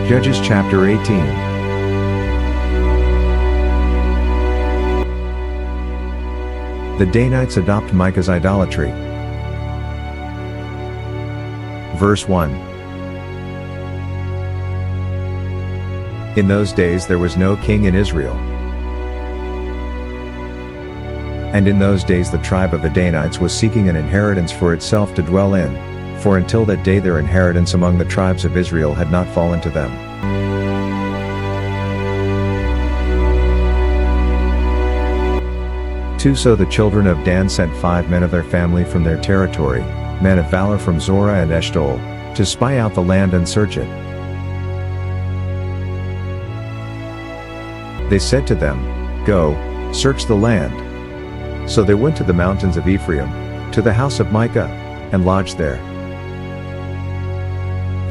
Judges chapter 18. The Danites adopt Micah's idolatry. Verse 1. In those days there was no king in Israel. And in those days the tribe of the Danites was seeking an inheritance for itself to dwell in, for until that day their inheritance among the tribes of Israel had not fallen to them. So the children of Dan sent 5 men of their family from their territory, men of valor from Zorah and Eshtaol, to spy out the land and search it. They said to them, "Go, search the land." So they went to the mountains of Ephraim, to the house of Micah, and lodged there.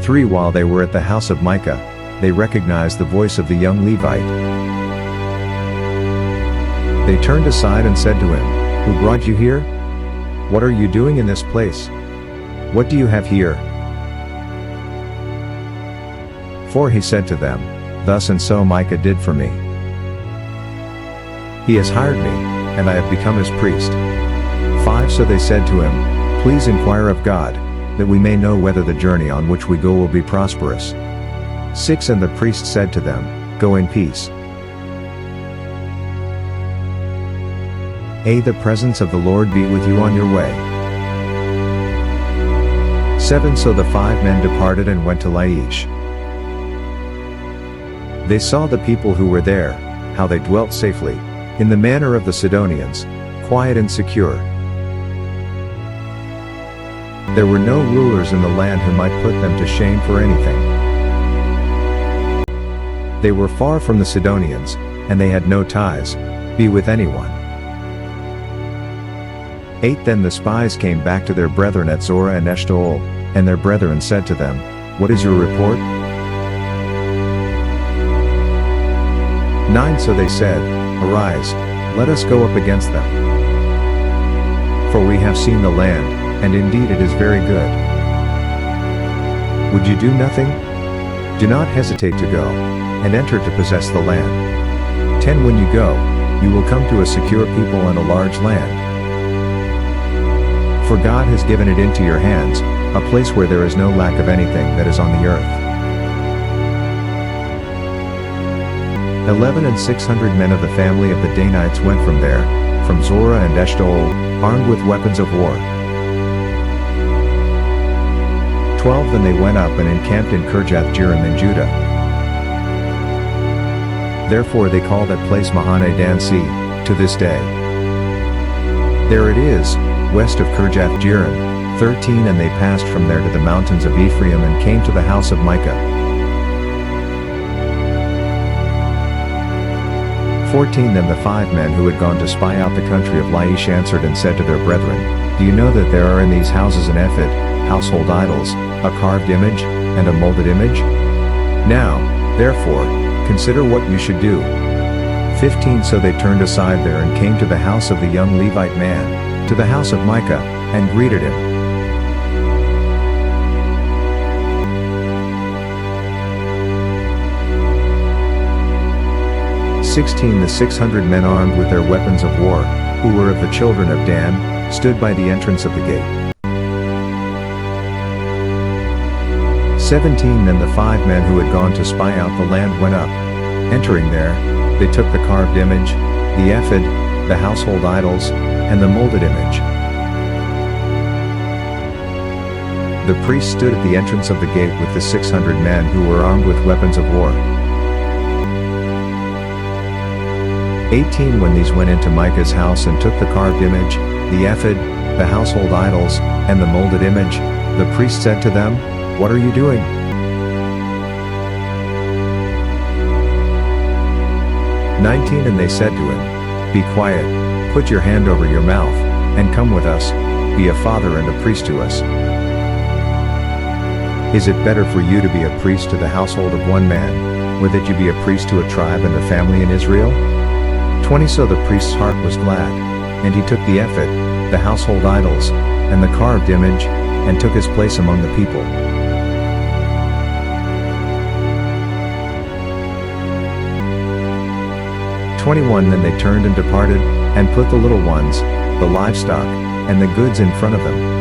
3 While they were at the house of Micah, they recognized the voice of the young Levite. They turned aside and said to him, "Who brought you here? What are you doing in this place? What do you have here?" For he said to them, "Thus and so Micah did for me. He has hired me, and I have become his priest." 5 So they said to him, "Please inquire of God, that we may know whether the journey on which we go will be prosperous." 6 And the priest said to them, "Go in peace. The presence of the Lord be with you on your way." 7 So the 5 men departed and went to Laish. They saw the people who were there, how they dwelt safely, in the manner of the Sidonians, quiet and secure. There were no rulers in the land who might put them to shame for anything. They were far from the Sidonians, and they had no ties, be with anyone. 8 Then the spies came back to their brethren at Zorah and Eshtaol, and their brethren said to them, "What is your report?" 9 So they said, "Arise, let us go up against them. For we have seen the land, and indeed it is very good. Would you do nothing? Do not hesitate to go, and enter to possess the land. 10 When you go, you will come to a secure people and a large land. For God has given it into your hands, a place where there is no lack of anything that is on the earth." 11 And 600 men of the family of the Danites went from there, from Zorah and Eshtaol, armed with weapons of war. 12 Then they went up and encamped in Kirjath-jearim in Judah. Therefore they call that place Mahane Dan-si, to this day. There it is, west of Kirjath-jearim. 13 And they passed from there to the mountains of Ephraim and came to the house of Micah. 14 Then the 5 men who had gone to spy out the country of Laish answered and said to their brethren, "Do you know that there are in these houses an ephod, household idols, a carved image, and a molded image? Now, therefore, consider what you should do." 15 So they turned aside there and came to the house of the young Levite man, to the house of Micah, and greeted him. The 600 men armed with their weapons of war, who were of the children of Dan, stood by the entrance of the gate. 17 Then the 5 men who had gone to spy out the land went up. Entering there, they took the carved image, the ephod, the household idols, and the molded image. The priest stood at the entrance of the gate with the 600 men who were armed with weapons of war. 18 When these went into Micah's house and took the carved image, the ephod, the household idols, and the molded image, the priest said to them, "What are you doing?" 19 And they said to him, "Be quiet, put your hand over your mouth, and come with us, be a father and a priest to us. Is it better for you to be a priest to the household of one man, or that you be a priest to a tribe and a family in Israel?" 20 So the priest's heart was glad, and he took the ephod, the household idols, and the carved image, and took his place among the people. 21 Then they turned and departed, and put the little ones, the livestock, and the goods in front of them.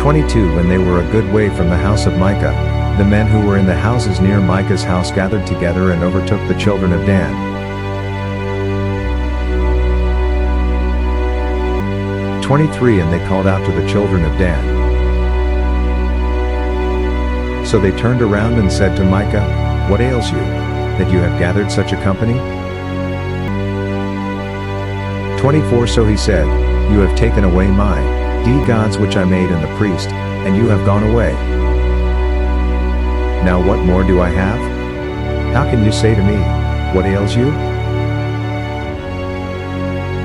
22 When they were a good way from the house of Micah, the men who were in the houses near Micah's house gathered together and overtook the children of Dan. 23 And they called out to the children of Dan. So they turned around and said to Micah, What ails you, that you have gathered such a company? 24 So he said, You have taken away my gods which I made and the priest, and you have gone away. Now what more do I have? How can you say to me, What ails you?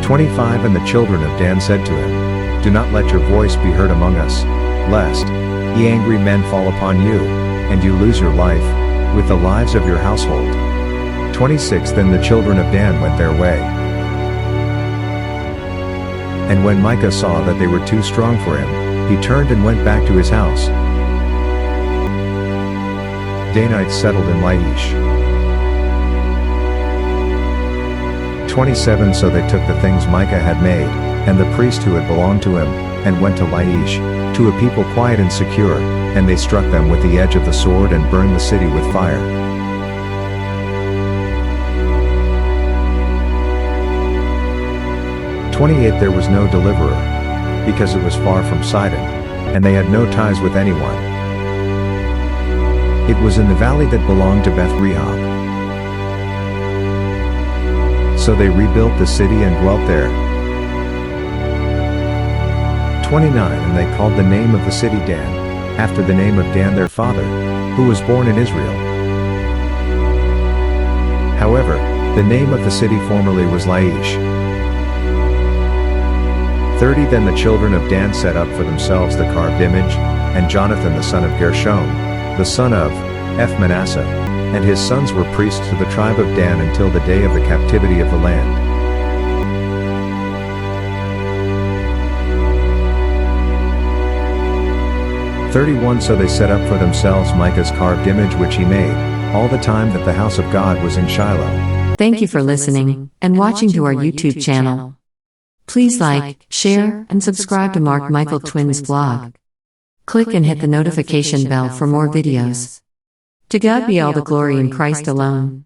25 And the children of Dan said to him, Do not let your voice be heard among us, lest ye angry men fall upon you, and you lose your life, with the lives of your household. 26 Then the children of Dan went their way. And when Micah saw that they were too strong for him, he turned and went back to his house. Danites settled in Laish. 27 So they took the things Micah had made, and the priest who had belonged to him, and went to Laish, to a people quiet and secure, and they struck them with the edge of the sword and burned the city with fire. 28 There was no deliverer, because it was far from Sidon, and they had no ties with anyone. It was in the valley that belonged to Beth-rehob. So they rebuilt the city and dwelt there. 29 And they called the name of the city Dan, after the name of Dan their father, who was born in Israel. However, the name of the city formerly was Laish. 30 Then the children of Dan set up for themselves the carved image, and Jonathan the son of Gershom, the son of Manasseh, and his sons were priests to the tribe of Dan until the day of the captivity of the land. 31 So they set up for themselves Micah's carved image which he made, all the time that the house of God was in Shiloh. Thank you for listening and watching to our YouTube channel. Please like, share, and subscribe to Mark Michael Twins vlog. Click and hit the notification bell for more videos. To God be all the glory in Christ alone.